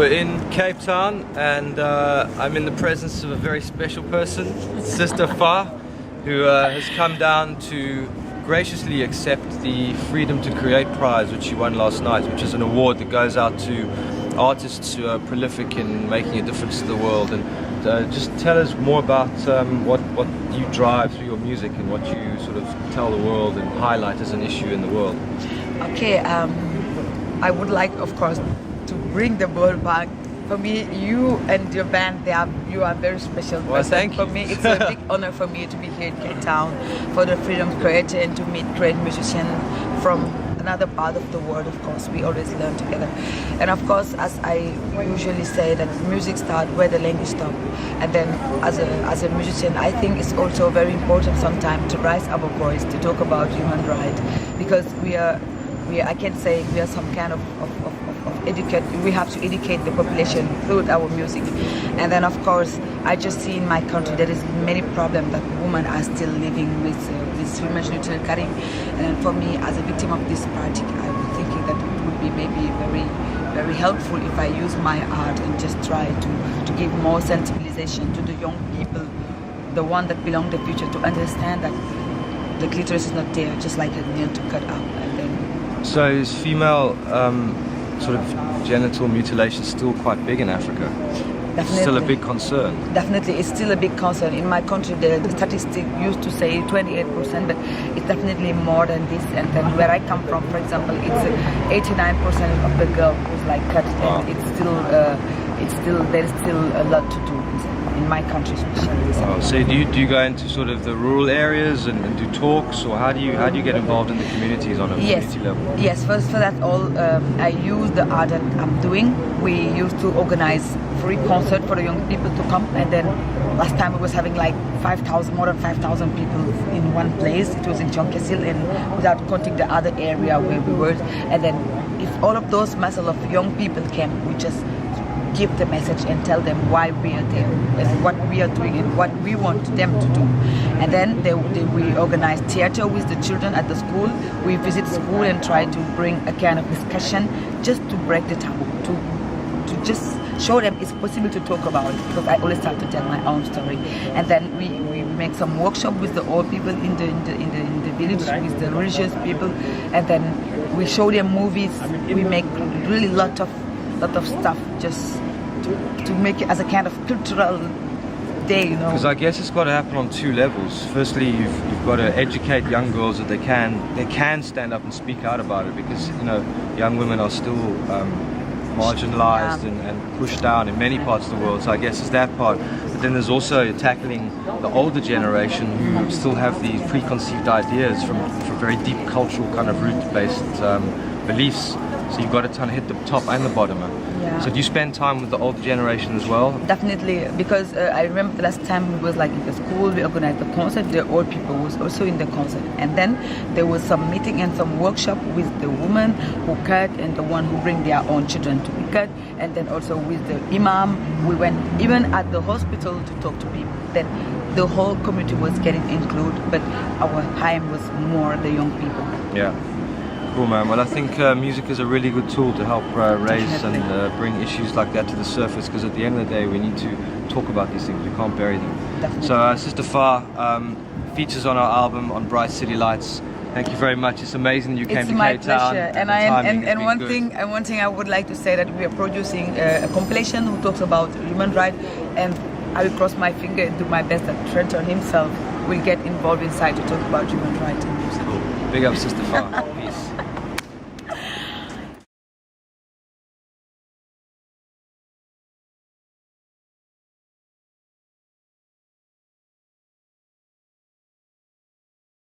We're in Cape Town, and I'm in the presence of a very special person, Sister Fa, who has come down to graciously accept the Freedom to Create Prize, which she won last night, which is an award that goes out to artists who are prolific in making a difference to the world. And just tell us more about what you drive through your music and what you sort of tell the world and highlight as an issue in the world. Okay, I would like, of course, to bring the world back. For me, you and your band, you are very special. Well, thank you. For me, it's a big honor for me to be here in Cape Town for the Freedom Creator and to meet great musicians from another part of the world. Of course, we always learn together. And of course, as I usually say, that music starts where the language stops. And then as a musician, I think it's also very important sometimes to raise our voice, to talk about human rights, because I can say we are some kind of educate. We have to educate the population through our music. And then of course, I just see in my country there is many problems that women are still living with human genital cutting. And for me, as a victim of this project, I was thinking that it would be maybe very, very helpful if I use my art and just try to give more sensibilization to the young people, the one that belong to the future, to understand that the clitoris is not there, just like a nail to cut out. And then, so is female sort of genital mutilation still quite big in Africa? Definitely. Still a big concern? Definitely, it's still a big concern. In my country, the statistic used to say 28%, but it's definitely more than this. And then where I come from, for example, it's 89% of the girl who's like cut. Wow. And there's still a lot to do in my country, especially. Oh, so do you go into sort of the rural areas and do talks, or how do you get involved in the communities on a community level? Yes, first for that all, I use the art that I'm doing. We used to organize free concert for the young people to come, and then last time we was having like more than 5,000 people in one place. It was in Jonkesil, and without counting the other area where we were. And then if all of those masses of young people came, we just give the message and tell them why we are there and what we are doing and what we want them to do. And then we organize theater with the children at the school. We visit school and try to bring a kind of discussion just to break the taboo, to just show them it's possible to talk about it, because I always start to tell my own story. And then we make some workshop with the old people in the village, with the religious people, and then we show them movies. We make really lot of stuff just to make it as a kind of cultural day, you know. Because I guess it's got to happen on two levels. Firstly, you've got to educate young girls that they can stand up and speak out about it, because young women are still marginalized and pushed down in many parts of the world. So I guess it's that part. But then there's also tackling the older generation who still have these preconceived ideas from very deep cultural kind of root-based beliefs. So you've got to kind of hit the top and the bottom. Yeah. So do you spend time with the older generation as well? Definitely, because I remember the last time we was like in the school, we organized the concert, the old people was also in the concert. And then there was some meeting and some workshop with the woman who cut and the one who bring their own children to be cut. And then also with the imam, we went even at the hospital to talk to people. Then the whole community was getting included, but our aim was more the young people. Yeah. Cool, man. Well, I think music is a really good tool to help raise and bring issues like that to the surface, because at the end of the day we need to talk about these things, we can't bury them. Definitely. So Sister Fa features on our album on Bright City Lights. Thank you very much. It's amazing you came to Cape Town. It's my pleasure. And one thing I would like to say, that we are producing a compilation who talks about human rights, and I will cross my finger and do my best that Trenton himself will get involved inside to talk about human rights in music. Cool. Big up, Sister Fa.